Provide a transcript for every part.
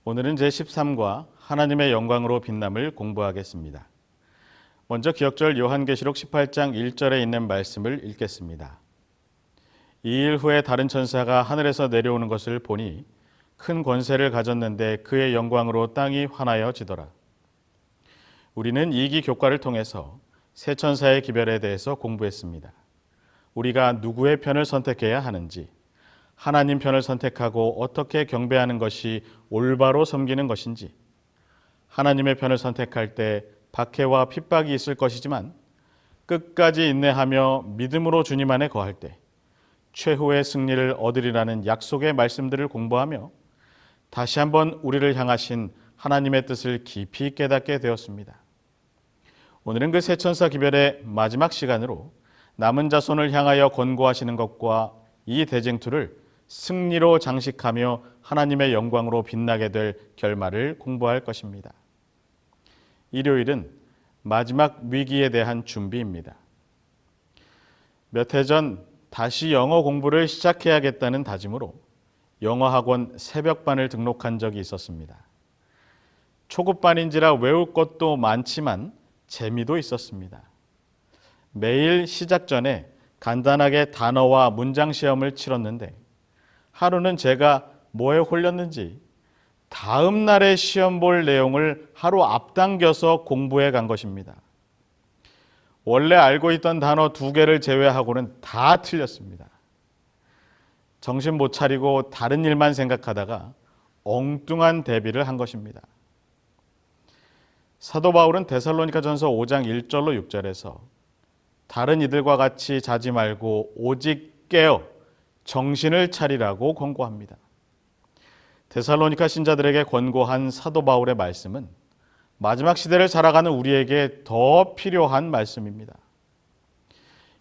오늘은 제13과 하나님의 영광으로 빛남을 공부하겠습니다. 먼저 기억절 요한계시록 18장 1절에 있는 말씀을 읽겠습니다. 2일 후에 다른 천사가 하늘에서 내려오는 것을 보니 큰 권세를 가졌는데 그의 영광으로 땅이 환하여지더라. 우리는 이기 교과를 통해서 세 천사의 기별에 대해서 공부했습니다. 우리가 누구의 편을 선택해야 하는지, 하나님 편을 선택하고 어떻게 경배하는 것이 올바로 섬기는 것인지, 하나님의 편을 선택할 때 박해와 핍박이 있을 것이지만 끝까지 인내하며 믿음으로 주님 안에 거할 때 최후의 승리를 얻으리라는 약속의 말씀들을 공부하며 다시 한번 우리를 향하신 하나님의 뜻을 깊이 깨닫게 되었습니다. 오늘은 그 세 천사 기별의 마지막 시간으로 남은 자손을 향하여 권고하시는 것과 이 대쟁투를 승리로 장식하며 하나님의 영광으로 빛나게 될 결말을 공부할 것입니다. 일요일은 마지막 위기에 대한 준비입니다. 몇 해 전 다시 영어 공부를 시작해야겠다는 다짐으로 영어학원 새벽반을 등록한 적이 있었습니다. 초급반인지라 외울 것도 많지만 재미도 있었습니다. 매일 시작 전에 간단하게 단어와 문장 시험을 치렀는데 하루는 제가 뭐에 홀렸는지 다음 날에 시험 볼 내용을 하루 앞당겨서 공부해 간 것입니다. 원래 알고 있던 단어 2개를 제외하고는 다 틀렸습니다. 정신 못 차리고 다른 일만 생각하다가 엉뚱한 대비를 한 것입니다. 사도 바울은 데살로니가전서 5장 1절로 6절에서 다른 이들과 같이 자지 말고 오직 깨어 정신을 차리라고 권고합니다. 데살로니가 신자들에게 권고한 사도 바울의 말씀은 마지막 시대를 살아가는 우리에게 더 필요한 말씀입니다.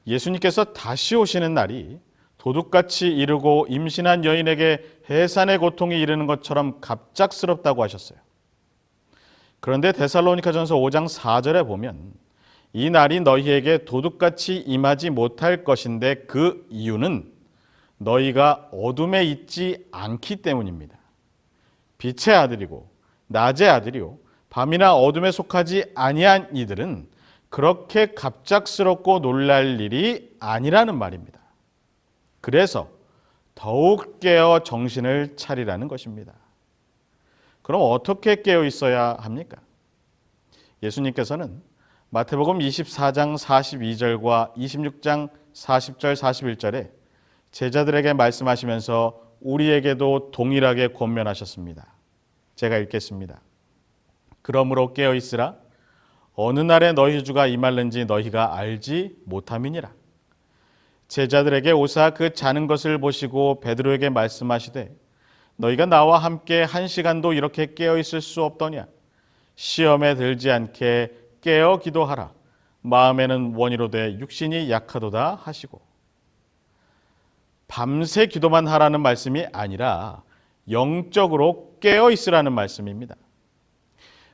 예수님께서 다시 오시는 날이 도둑같이 이르고 임신한 여인에게 해산의 고통이 이르는 것처럼 갑작스럽다고 하셨어요. 그런데 데살로니가전서 5장 4절에 보면 이 날이 너희에게 도둑같이 임하지 못할 것인데 그 이유는 너희가 어둠에 있지 않기 때문입니다. 빛의 아들이고 낮의 아들이요 밤이나 어둠에 속하지 아니한 이들은 그렇게 갑작스럽고 놀랄 일이 아니라는 말입니다. 그래서 더욱 깨어 정신을 차리라는 것입니다. 그럼 어떻게 깨어 있어야 합니까? 예수님께서는 마태복음 24장 42절과 26장 40절 41절에 제자들에게 말씀하시면서 우리에게도 동일하게 권면하셨습니다. 제가 읽겠습니다. 그러므로 깨어 있으라. 어느 날에 너희 주가 임할는지 너희가 알지 못함이니라. 제자들에게 오사 그 자는 것을 보시고 베드로에게 말씀하시되 너희가 나와 함께 1시간도 이렇게 깨어 있을 수 없더냐. 시험에 들지 않게 깨어 기도하라. 마음에는 원이로되 육신이 약하도다 하시고. 밤새 기도만 하라는 말씀이 아니라 영적으로 깨어 있으라는 말씀입니다.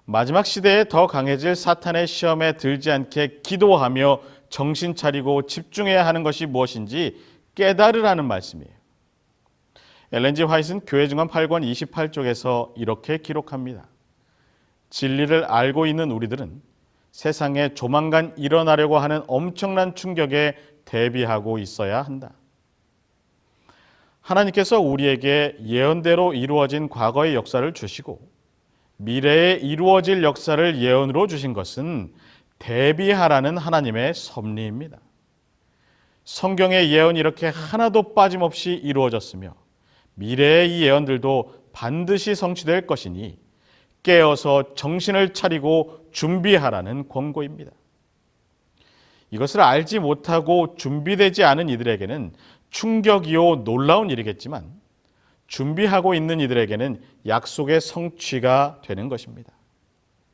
마지막 시대에 더 강해질 사탄의 시험에 들지 않게 기도하며 정신 차리고 집중해야 하는 것이 무엇인지 깨달으라는 말씀이에요. 엘렌 지 화이트는 교회 증언 8권 28쪽에서 이렇게 기록합니다. 진리를 알고 있는 우리들은 세상에 조만간 일어나려고 하는 엄청난 충격에 대비하고 있어야 한다. 하나님께서 우리에게 예언대로 이루어진 과거의 역사를 주시고 미래에 이루어질 역사를 예언으로 주신 것은 대비하라는 하나님의 섭리입니다. 성경의 예언이 이렇게 하나도 빠짐없이 이루어졌으며 미래의 이 예언들도 반드시 성취될 것이니 깨어서 정신을 차리고 준비하라는 권고입니다. 이것을 알지 못하고 준비되지 않은 이들에게는 충격이요 놀라운 일이겠지만 준비하고 있는 이들에게는 약속의 성취가 되는 것입니다.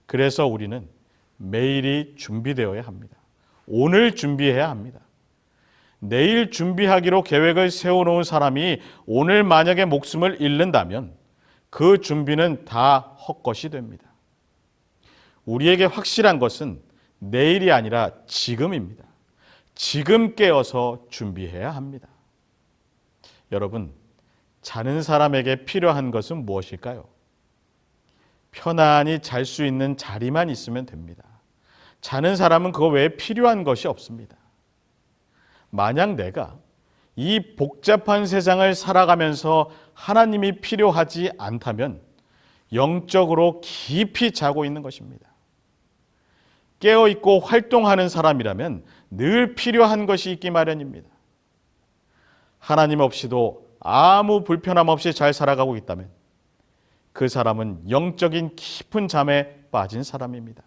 그래서 우리는 매일이 준비되어야 합니다. 오늘 준비해야 합니다. 내일 준비하기로 계획을 세워놓은 사람이 오늘 만약에 목숨을 잃는다면 그 준비는 다 헛것이 됩니다. 우리에게 확실한 것은 내일이 아니라 지금입니다. 지금 깨어서 준비해야 합니다. 여러분, 자는 사람에게 필요한 것은 무엇일까요? 편안히 잘 수 있는 자리만 있으면 됩니다. 자는 사람은 그거 외에 필요한 것이 없습니다. 만약 내가 이 복잡한 세상을 살아가면서 하나님이 필요하지 않다면 영적으로 깊이 자고 있는 것입니다. 깨어있고 활동하는 사람이라면 늘 필요한 것이 있기 마련입니다. 하나님 없이도 아무 불편함 없이 잘 살아가고 있다면 그 사람은 영적인 깊은 잠에 빠진 사람입니다.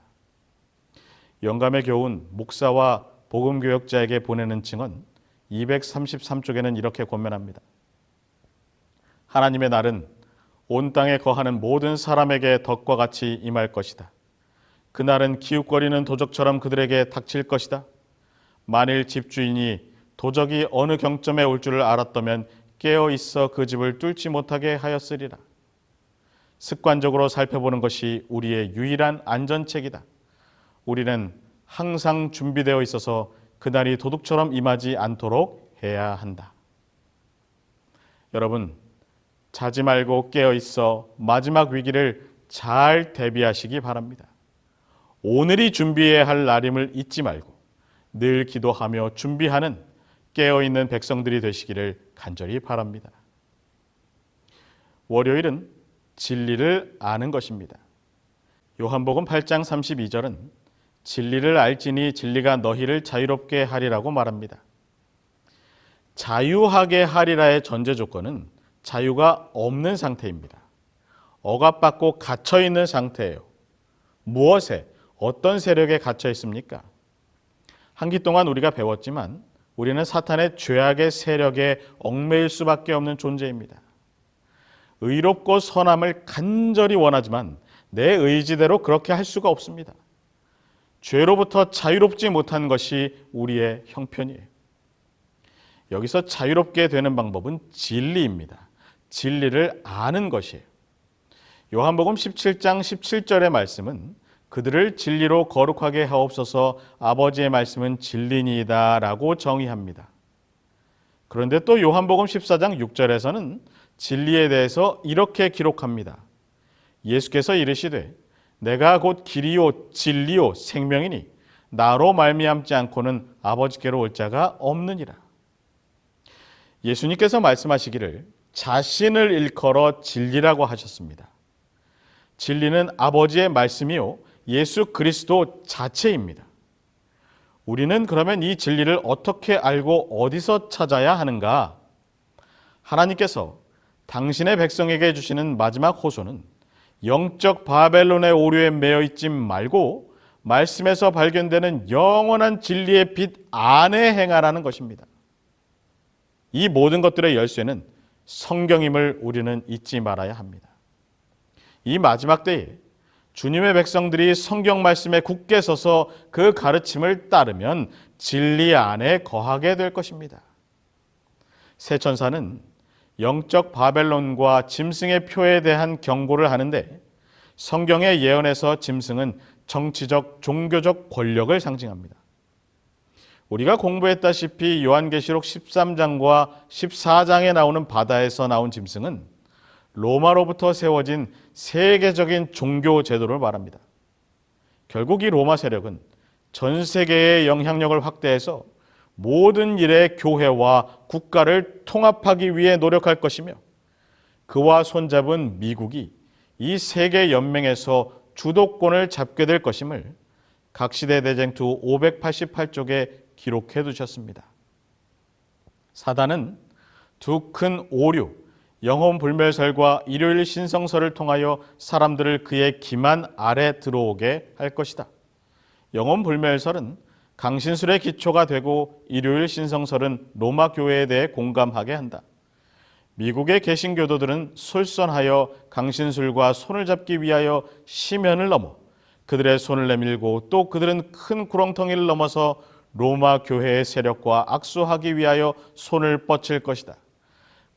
영감의 교훈 목사와 복음교역자에게 보내는 증언 233쪽에는 이렇게 권면합니다. 하나님의 날은 온 땅에 거하는 모든 사람에게 덕과 같이 임할 것이다. 그날은 기웃거리는 도적처럼 그들에게 닥칠 것이다. 만일 집주인이 도적이 어느 경점에 올 줄을 알았다면 깨어 있어 그 집을 뚫지 못하게 하였으리라. 습관적으로 살펴보는 것이 우리의 유일한 안전책이다. 우리는 항상 준비되어 있어서 그날이 도둑처럼 임하지 않도록 해야 한다. 여러분, 자지 말고 깨어 있어 마지막 위기를 잘 대비하시기 바랍니다. 오늘이 준비해야 할 날임을 잊지 말고 늘 기도하며 준비하는 깨어있는 백성들이 되시기를 간절히 바랍니다. 월요일은 진리를 아는 것입니다. 요한복음 8장 32절은 진리를 알지니 진리가 너희를 자유롭게 하리라고 말합니다. 자유하게 하리라의 전제 조건은 자유가 없는 상태입니다. 억압받고 갇혀있는 상태예요. 무엇에, 어떤 세력에 갇혀 있습니까? 한기 동안 우리가 배웠지만 우리는 사탄의 죄악의 세력에 얽매일 수밖에 없는 존재입니다. 의롭고 선함을 간절히 원하지만 내 의지대로 그렇게 할 수가 없습니다. 죄로부터 자유롭지 못한 것이 우리의 형편이에요. 여기서 자유롭게 되는 방법은 진리입니다. 진리를 아는 것이에요. 요한복음 17장 17절의 말씀은 그들을 진리로 거룩하게 하옵소서 아버지의 말씀은 진리니이다 라고 정의합니다. 그런데 또 요한복음 14장 6절에서는 진리에 대해서 이렇게 기록합니다. 예수께서 이르시되 내가 곧 길이요 진리요 생명이니 나로 말미암지 않고는 아버지께로 올 자가 없느니라. 예수님께서 말씀하시기를 자신을 일컬어 진리라고 하셨습니다. 진리는 아버지의 말씀이요 예수 그리스도 자체입니다. 우리는 그러면 이 진리를 어떻게 알고 어디서 찾아야 하는가? 하나님께서 당신의 백성에게 주시는 마지막 호소는 영적 바벨론의 오류에 매여 있지 말고 말씀에서 발견되는 영원한 진리의 빛 안에 행하라는 것입니다. 이 모든 것들의 열쇠는 성경임을 우리는 잊지 말아야 합니다. 이 마지막 때에 주님의 백성들이 성경 말씀에 굳게 서서 그 가르침을 따르면 진리 안에 거하게 될 것입니다. 새 천사는 영적 바벨론과 짐승의 표에 대한 경고를 하는데 성경의 예언에서 짐승은 정치적, 종교적 권력을 상징합니다. 우리가 공부했다시피 요한계시록 13장과 14장에 나오는 바다에서 나온 짐승은 로마로부터 세워진 세계적인 종교 제도를 말합니다. 결국 이 로마 세력은 전 세계의 영향력을 확대해서 모든 일에 교회와 국가를 통합하기 위해 노력할 것이며 그와 손잡은 미국이 이 세계 연맹에서 주도권을 잡게 될 것임을 각시대 대쟁투 588쪽에 기록해 두셨습니다. 사단은 두 큰 오류, 영혼 불멸설과 일요일 신성설을 통하여 사람들을 그의 기만 아래 들어오게 할 것이다. 영혼 불멸설은 강신술의 기초가 되고 일요일 신성설은 로마 교회에 대해 공감하게 한다. 미국의 개신교도들은 솔선하여 강신술과 손을 잡기 위하여 시면을 넘어 그들의 손을 내밀고 또 그들은 큰 구렁텅이를 넘어서 로마 교회의 세력과 악수하기 위하여 손을 뻗칠 것이다.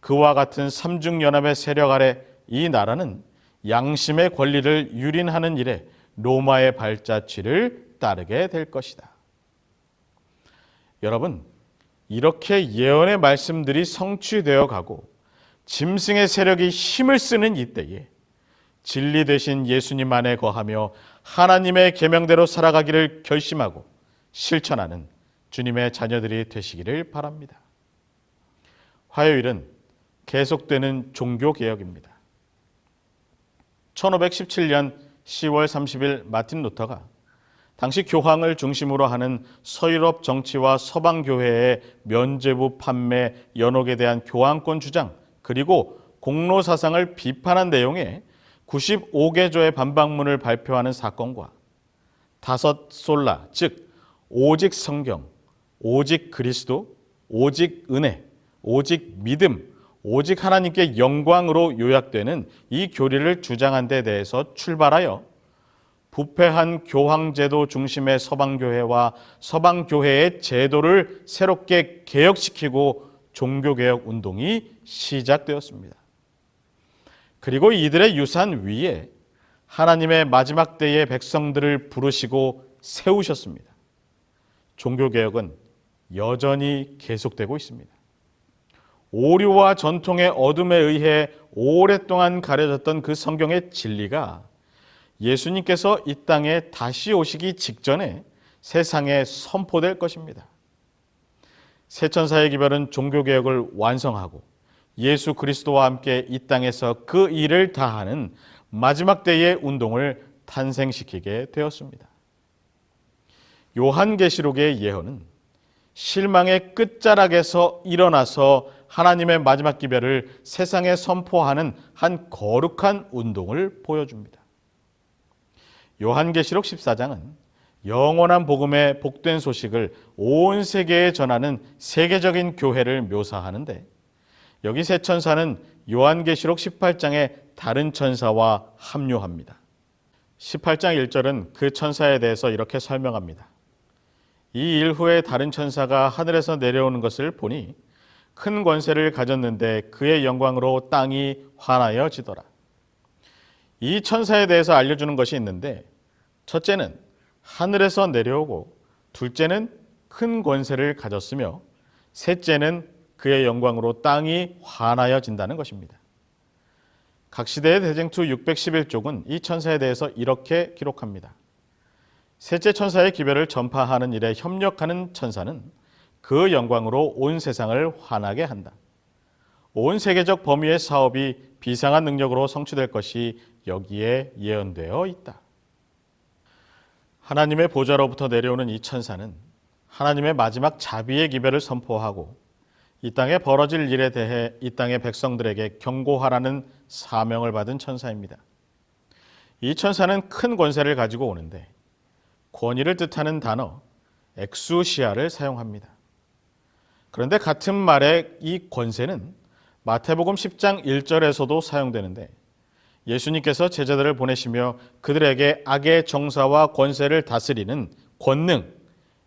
그와 같은 삼중연합의 세력 아래 이 나라는 양심의 권리를 유린하는 일에 로마의 발자취를 따르게 될 것이다. 여러분, 이렇게 예언의 말씀들이 성취되어 가고 짐승의 세력이 힘을 쓰는 이때에 진리 되신 예수님 안에 거하며 하나님의 계명대로 살아가기를 결심하고 실천하는 주님의 자녀들이 되시기를 바랍니다. 화요일은 계속되는 종교개혁입니다. 1517년 10월 30일 마틴 루터가 당시 교황을 중심으로 하는 서유럽 정치와 서방교회의 면죄부 판매, 연옥에 대한 교황권 주장, 그리고 공로 사상을 비판한 내용의 95개조의 반박문을 발표하는 사건과 5 솔라, 즉 오직 성경, 오직 그리스도, 오직 은혜, 오직 믿음, 오직 하나님께 영광으로 요약되는 이 교리를 주장한 데 대해서 출발하여 부패한 교황제도 중심의 서방교회와 서방교회의 제도를 새롭게 개혁시키고 종교개혁 운동이 시작되었습니다. 그리고 이들의 유산 위에 하나님의 마지막 때의 백성들을 부르시고 세우셨습니다. 종교개혁은 여전히 계속되고 있습니다. 오류와 전통의 어둠에 의해 오랫동안 가려졌던 그 성경의 진리가 예수님께서 이 땅에 다시 오시기 직전에 세상에 선포될 것입니다. 새 천사의 기별은 종교개혁을 완성하고 예수 그리스도와 함께 이 땅에서 그 일을 다하는 마지막 때의 운동을 탄생시키게 되었습니다. 요한계시록의 예언은 실망의 끝자락에서 일어나서 하나님의 마지막 기별을 세상에 선포하는 한 거룩한 운동을 보여줍니다. 요한계시록 14장은 영원한 복음의 복된 소식을 온 세계에 전하는 세계적인 교회를 묘사하는데, 여기 새 천사는 요한계시록 18장의 다른 천사와 합류합니다. 18장 1절은 그 천사에 대해서 이렇게 설명합니다. 이 일 후에 다른 천사가 하늘에서 내려오는 것을 보니 큰 권세를 가졌는데 그의 영광으로 땅이 환하여지더라. 이 천사에 대해서 알려주는 것이 있는데, 첫째는 하늘에서 내려오고, 둘째는 큰 권세를 가졌으며, 셋째는 그의 영광으로 땅이 환하여진다는 것입니다. 각 시대의 대쟁투 611쪽은 이 천사에 대해서 이렇게 기록합니다. 셋째 천사의 기별을 전파하는 일에 협력하는 천사는 그 영광으로 온 세상을 환하게 한다. 온 세계적 범위의 사업이 비상한 능력으로 성취될 것이 여기에 예언되어 있다. 하나님의 보좌로부터 내려오는 이 천사는 하나님의 마지막 자비의 기별을 선포하고 이 땅에 벌어질 일에 대해 이 땅의 백성들에게 경고하라는 사명을 받은 천사입니다. 이 천사는 큰 권세를 가지고 오는데 권위를 뜻하는 단어 엑수시아를 사용합니다. 그런데 같은 말의 이 권세는 마태복음 10장 1절에서도 사용되는데, 예수님께서 제자들을 보내시며 그들에게 악의 정사와 권세를 다스리는 권능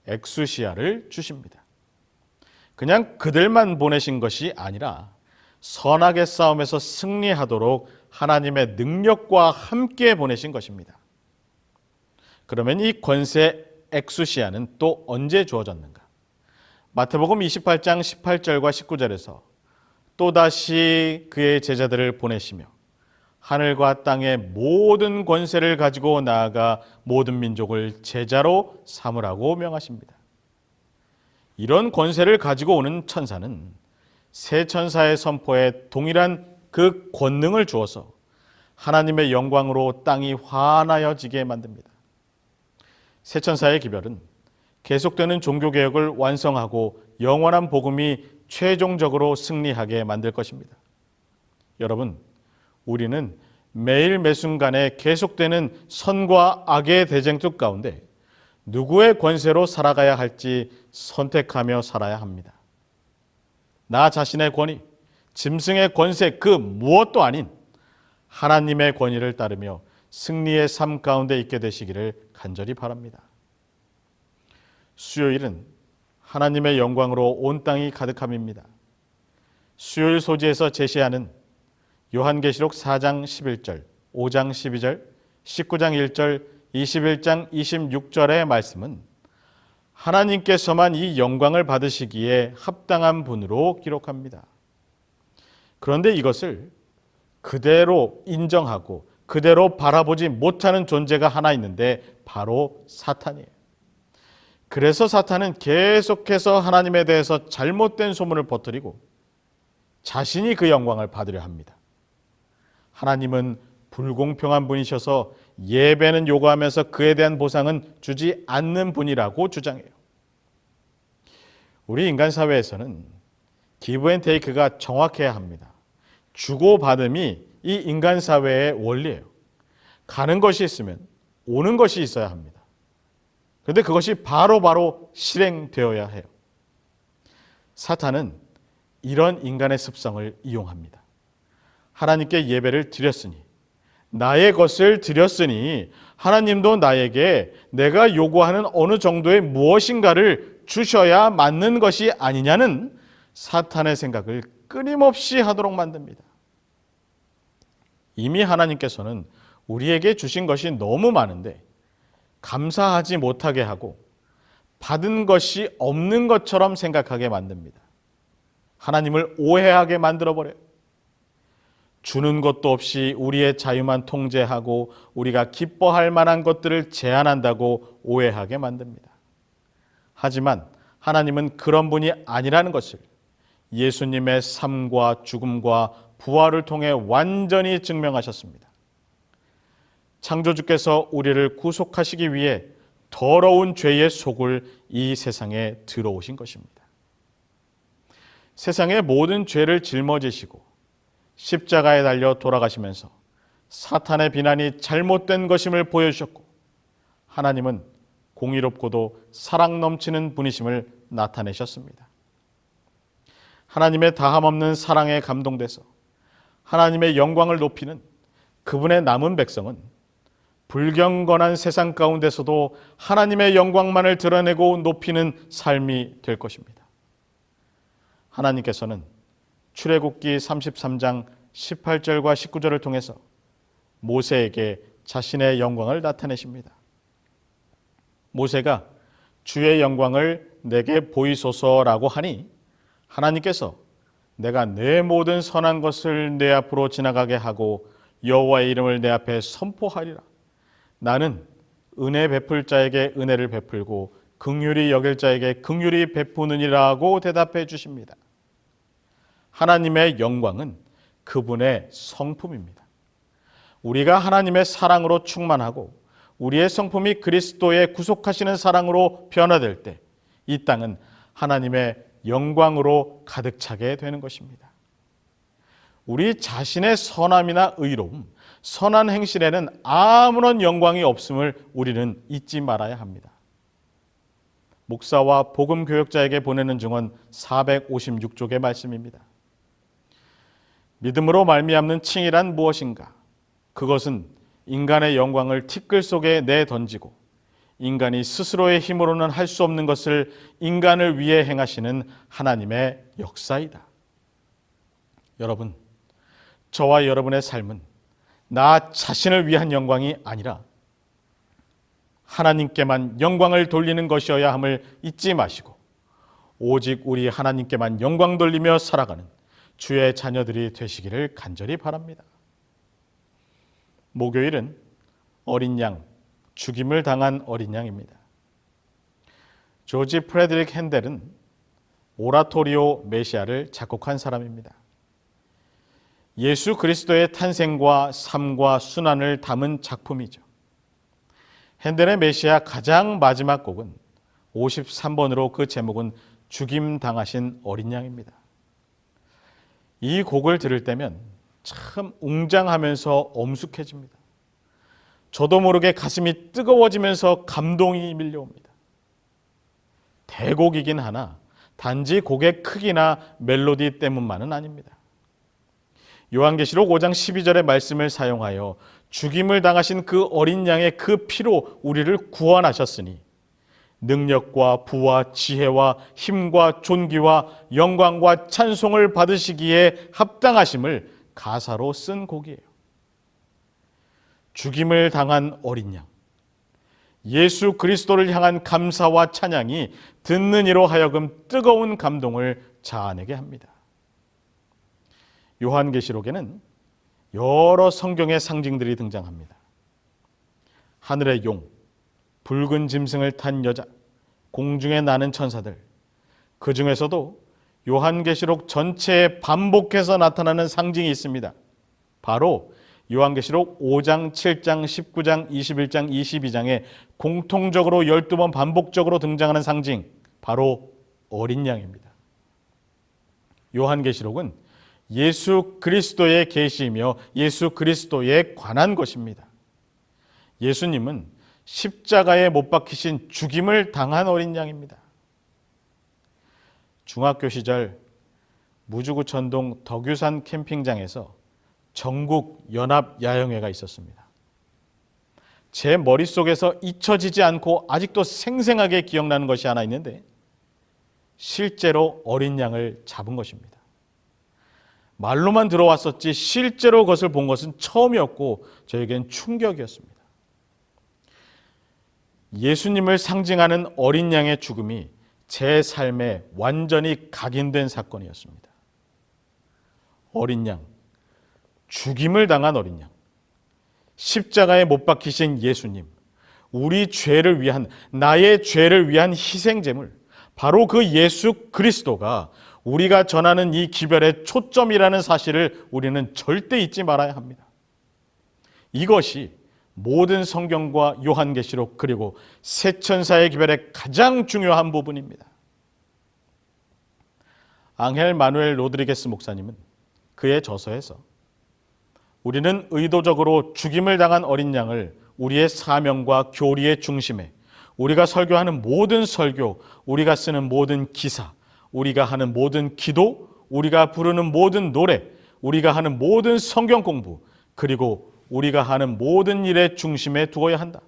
엑수시아를 주십니다. 그냥 그들만 보내신 것이 아니라 선악의 싸움에서 승리하도록 하나님의 능력과 함께 보내신 것입니다. 그러면 이 권세 엑수시아는 또 언제 주어졌는가? 마태복음 28장 18절과 19절에서 또다시 그의 제자들을 보내시며 하늘과 땅의 모든 권세를 가지고 나아가 모든 민족을 제자로 삼으라고 명하십니다. 이런 권세를 가지고 오는 천사는 새 천사의 선포에 동일한 그 권능을 주어서 하나님의 영광으로 땅이 환하여지게 만듭니다. 새 천사의 기별은 계속되는 종교개혁을 완성하고 영원한 복음이 최종적으로 승리하게 만들 것입니다. 여러분, 우리는 매일 매순간에 계속되는 선과 악의 대쟁투 가운데 누구의 권세로 살아가야 할지 선택하며 살아야 합니다. 나 자신의 권위, 짐승의 권세 그 무엇도 아닌 하나님의 권위를 따르며 승리의 삶 가운데 있게 되시기를 간절히 바랍니다. 수요일은 하나님의 영광으로 온 땅이 가득함입니다. 수요일 소지에서 제시하는 요한계시록 4장 11절, 5장 12절, 19장 1절, 21장 26절의 말씀은 하나님께서만 이 영광을 받으시기에 합당한 분으로 기록합니다. 그런데 이것을 그대로 인정하고 그대로 바라보지 못하는 존재가 하나 있는데 바로 사탄이에요. 그래서 사탄은 계속해서 하나님에 대해서 잘못된 소문을 퍼뜨리고 자신이 그 영광을 받으려 합니다. 하나님은 불공평한 분이셔서 예배는 요구하면서 그에 대한 보상은 주지 않는 분이라고 주장해요. 우리 인간 사회에서는 기브 앤 테이크가 정확해야 합니다. 주고받음이 이 인간 사회의 원리예요. 가는 것이 있으면 오는 것이 있어야 합니다. 그런데 그것이 바로바로 실행되어야 해요. 사탄은 이런 인간의 습성을 이용합니다. 하나님께 예배를 드렸으니, 나의 것을 드렸으니 하나님도 나에게 내가 요구하는 어느 정도의 무엇인가를 주셔야 맞는 것이 아니냐는 사탄의 생각을 끊임없이 하도록 만듭니다. 이미 하나님께서는 우리에게 주신 것이 너무 많은데 감사하지 못하게 하고 받은 것이 없는 것처럼 생각하게 만듭니다. 하나님을 오해하게 만들어버려요. 주는 것도 없이 우리의 자유만 통제하고 우리가 기뻐할 만한 것들을 제한한다고 오해하게 만듭니다. 하지만 하나님은 그런 분이 아니라는 것을 예수님의 삶과 죽음과 부활을 통해 완전히 증명하셨습니다. 창조주께서 우리를 구속하시기 위해 더러운 죄의 속을 이 세상에 들어오신 것입니다. 세상의 모든 죄를 짊어지시고 십자가에 달려 돌아가시면서 사탄의 비난이 잘못된 것임을 보여주셨고, 하나님은 공의롭고도 사랑 넘치는 분이심을 나타내셨습니다. 하나님의 다함없는 사랑에 감동돼서 하나님의 영광을 높이는 그분의 남은 백성은 불경건한 세상 가운데서도 하나님의 영광만을 드러내고 높이는 삶이 될 것입니다. 하나님께서는 출애굽기 33장 18절과 19절을 통해서 모세에게 자신의 영광을 나타내십니다. 모세가 주의 영광을 내게 보이소서라고 하니 하나님께서 내가 내 모든 선한 것을 내 앞으로 지나가게 하고 여호와의 이름을 내 앞에 선포하리라. 나는 은혜 베풀 자에게 은혜를 베풀고 긍휼히 여길 자에게 긍휼히 베푸느니라고 대답해 주십니다. 하나님의 영광은 그분의 성품입니다. 우리가 하나님의 사랑으로 충만하고 우리의 성품이 그리스도의 구속하시는 사랑으로 변화될 때 이 땅은 하나님의 영광으로 가득 차게 되는 것입니다. 우리 자신의 선함이나 의로움, 선한 행실에는 아무런 영광이 없음을 우리는 잊지 말아야 합니다. 목사와 복음 교역자에게 보내는 증언 456쪽의 말씀입니다. 믿음으로 말미암는 칭이란 무엇인가? 그것은 인간의 영광을 티끌 속에 내던지고 인간이 스스로의 힘으로는 할 수 없는 것을 인간을 위해 행하시는 하나님의 역사이다. 여러분, 저와 여러분의 삶은 나 자신을 위한 영광이 아니라 하나님께만 영광을 돌리는 것이어야 함을 잊지 마시고 오직 우리 하나님께만 영광 돌리며 살아가는 주의 자녀들이 되시기를 간절히 바랍니다. 목요일은 어린 양, 죽임을 당한 어린 양입니다. 조지 프레드릭 핸델은 오라토리오 메시아를 작곡한 사람입니다. 예수 그리스도의 탄생과 삶과 순환을 담은 작품이죠. 핸델의 메시아 가장 마지막 곡은 53번으로 그 제목은 죽임 당하신 어린 양입니다. 이 곡을 들을 때면 참 웅장하면서 엄숙해집니다. 저도 모르게 가슴이 뜨거워지면서 감동이 밀려옵니다. 대곡이긴 하나 단지 곡의 크기나 멜로디 때문만은 아닙니다. 요한계시록 5장 12절의 말씀을 사용하여 죽임을 당하신 그 어린 양의 그 피로 우리를 구원하셨으니 능력과 부와 지혜와 힘과 존귀와 영광과 찬송을 받으시기에 합당하심을 가사로 쓴 곡이에요. 죽임을 당한 어린 양, 예수 그리스도를 향한 감사와 찬양이 듣는 이로 하여금 뜨거운 감동을 자아내게 합니다. 요한계시록에는 여러 성경의 상징들이 등장합니다. 하늘의 용, 붉은 짐승을 탄 여자, 공중에 나는 천사들, 그 중에서도 요한계시록 전체에 반복해서 나타나는 상징이 있습니다. 바로 요한계시록 5장, 7장, 19장, 21장, 22장에 공통적으로 12번 반복적으로 등장하는 상징, 바로 어린 양입니다. 요한계시록은 예수 그리스도의 계시이며 예수 그리스도에 관한 것입니다. 예수님은 십자가에 못 박히신 죽임을 당한 어린 양입니다. 중학교 시절 무주구천동 덕유산 캠핑장에서 전국 연합 야영회가 있었습니다. 제 머릿속에서 잊혀지지 않고 아직도 생생하게 기억나는 것이 하나 있는데, 실제로 어린 양을 잡은 것입니다. 말로만 들어왔었지 실제로 그것을 본 것은 처음이었고 저에겐 충격이었습니다. 예수님을 상징하는 어린 양의 죽음이 제 삶에 완전히 각인된 사건이었습니다. 어린 양, 죽임을 당한 어린 양, 십자가에 못 박히신 예수님, 우리 죄를 위한, 나의 죄를 위한 희생제물, 바로 그 예수 그리스도가 우리가 전하는 이 기별의 초점이라는 사실을 우리는 절대 잊지 말아야 합니다. 이것이 모든 성경과 요한계시록 그리고 새 천사의 기별의 가장 중요한 부분입니다. 앙헬 마누엘 로드리게스 목사님은 그의 저서에서 우리는 의도적으로 죽임을 당한 어린 양을 우리의 사명과 교리의 중심에, 우리가 설교하는 모든 설교, 우리가 쓰는 모든 기사, 우리가 하는 모든 기도, 우리가 부르는 모든 노래, 우리가 하는 모든 성경 공부, 그리고 우리가 하는 모든 일의 중심에 두어야 한다.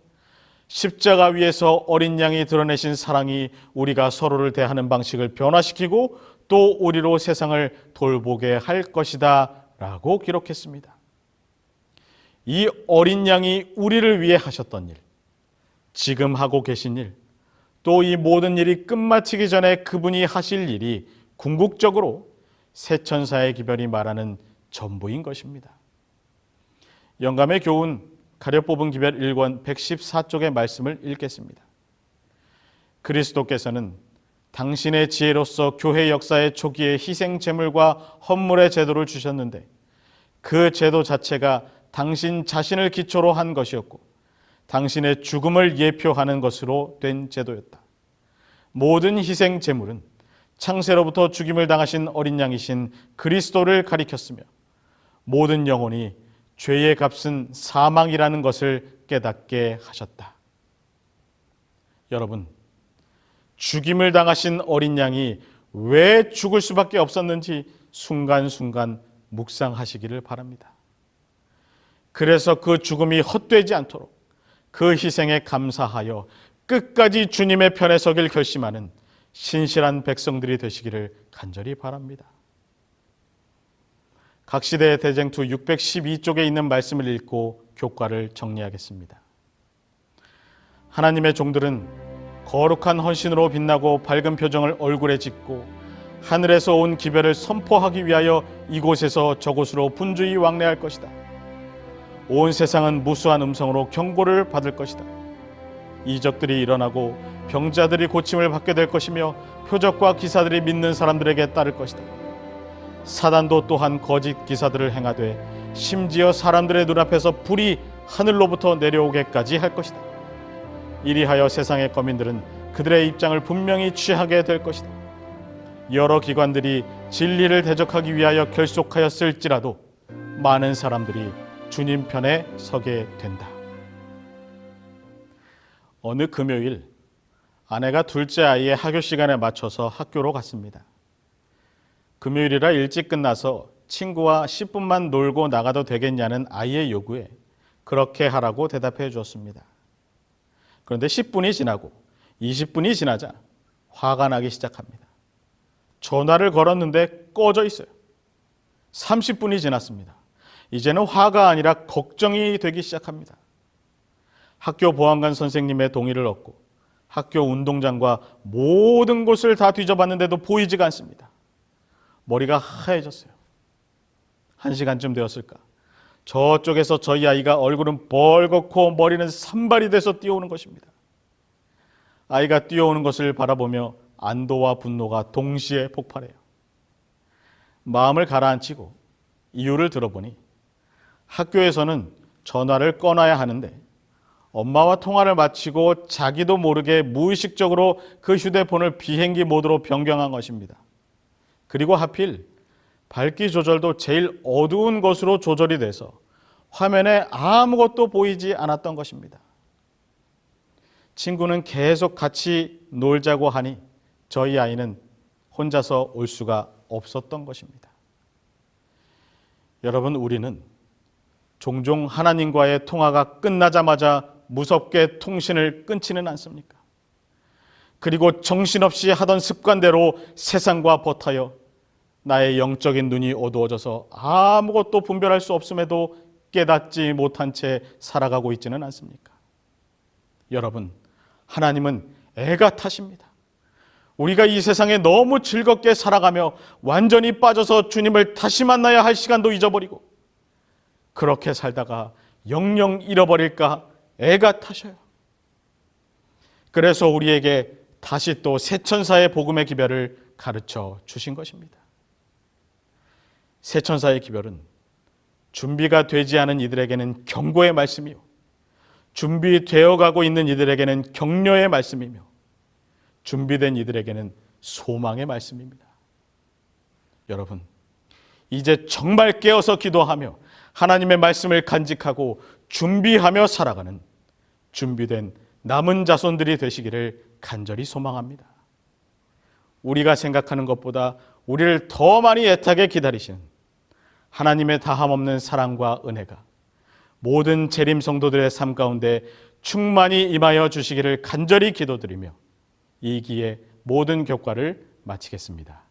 십자가 위에서 어린 양이 드러내신 사랑이 우리가 서로를 대하는 방식을 변화시키고 또 우리로 세상을 돌보게 할 것이다 라고 기록했습니다. 이 어린 양이 우리를 위해 하셨던 일, 지금 하고 계신 일, 또 이 모든 일이 끝마치기 전에 그분이 하실 일이 궁극적으로 새 천사의 기별이 말하는 전부인 것입니다. 영감의 교훈 가려 뽑은 기별 1권 114쪽의 말씀을 읽겠습니다. 그리스도께서는 당신의 지혜로서 교회 역사의 초기에 희생 제물과 헌물의 제도를 주셨는데 그 제도 자체가 당신 자신을 기초로 한 것이었고 당신의 죽음을 예표하는 것으로 된 제도였다. 모든 희생 제물은 창세로부터 죽임을 당하신 어린 양이신 그리스도를 가리켰으며 모든 영혼이 죄의 값은 사망이라는 것을 깨닫게 하셨다. 여러분, 죽임을 당하신 어린 양이 왜 죽을 수밖에 없었는지 순간순간 묵상하시기를 바랍니다. 그래서 그 죽음이 헛되지 않도록 그 희생에 감사하여 끝까지 주님의 편에 서길 결심하는 신실한 백성들이 되시기를 간절히 바랍니다. 각 시대의 대쟁투 612쪽에 있는 말씀을 읽고 교과를 정리하겠습니다. 하나님의 종들은 거룩한 헌신으로 빛나고 밝은 표정을 얼굴에 짓고 하늘에서 온 기별을 선포하기 위하여 이곳에서 저곳으로 분주히 왕래할 것이다. 온 세상은 무수한 음성으로 경고를 받을 것이다. 이적들이 일어나고 병자들이 고침을 받게 될 것이며 표적과 기사들이 믿는 사람들에게 따를 것이다. 사단도 또한 거짓 기사들을 행하되 심지어 사람들의 눈앞에서 불이 하늘로부터 내려오게까지 할 것이다. 이리하여 세상의 거민들은 그들의 입장을 분명히 취하게 될 것이다. 여러 기관들이 진리를 대적하기 위하여 결속하였을지라도 많은 사람들이 주님 편에 서게 된다. 어느 금요일 아내가 둘째 아이의 학교 시간에 맞춰서 학교로 갔습니다. 금요일이라 일찍 끝나서 친구와 10분만 놀고 나가도 되겠냐는 아이의 요구에 그렇게 하라고 대답해 주었습니다. 그런데 10분이 지나고 20분이 지나자 화가 나기 시작합니다. 전화를 걸었는데 꺼져 있어요. 30분이 지났습니다. 이제는 화가 아니라 걱정이 되기 시작합니다. 학교 보안관 선생님의 동의를 얻고 학교 운동장과 모든 곳을 다 뒤져봤는데도 보이지가 않습니다. 머리가 하얘졌어요. 1시간쯤 되었을까? 저쪽에서 저희 아이가 얼굴은 벌겋고 머리는 산발이 돼서 뛰어오는 것입니다. 아이가 뛰어오는 것을 바라보며 안도와 분노가 동시에 폭발해요. 마음을 가라앉히고 이유를 들어보니 학교에서는 전화를 꺼놔야 하는데 엄마와 통화를 마치고 자기도 모르게 무의식적으로 그 휴대폰을 비행기 모드로 변경한 것입니다. 그리고 하필 밝기 조절도 제일 어두운 것으로 조절이 돼서 화면에 아무것도 보이지 않았던 것입니다. 친구는 계속 같이 놀자고 하니 저희 아이는 혼자서 올 수가 없었던 것입니다. 여러분, 우리는 종종 하나님과의 통화가 끝나자마자 무섭게 통신을 끊지는 않습니까? 그리고 정신없이 하던 습관대로 세상과 버타여 나의 영적인 눈이 어두워져서 아무것도 분별할 수 없음에도 깨닫지 못한 채 살아가고 있지는 않습니까? 여러분, 하나님은 애가 타십니다. 우리가 이 세상에 너무 즐겁게 살아가며 완전히 빠져서 주님을 다시 만나야 할 시간도 잊어버리고 그렇게 살다가 영영 잃어버릴까 애가 타셔요. 그래서 우리에게 다시 또 새천사의 복음의 기별을 가르쳐 주신 것입니다. 새천사의 기별은 준비가 되지 않은 이들에게는 경고의 말씀이요, 준비되어 가고 있는 이들에게는 격려의 말씀이며, 준비된 이들에게는 소망의 말씀입니다. 여러분, 이제 정말 깨어서 기도하며 하나님의 말씀을 간직하고 준비하며 살아가는 준비된 남은 자손들이 되시기를 간절히 소망합니다. 우리가 생각하는 것보다 우리를 더 많이 애타게 기다리시는 하나님의 다함없는 사랑과 은혜가 모든 재림 성도들의 삶 가운데 충만히 임하여 주시기를 간절히 기도드리며 이 기에 모든 교과를 마치겠습니다.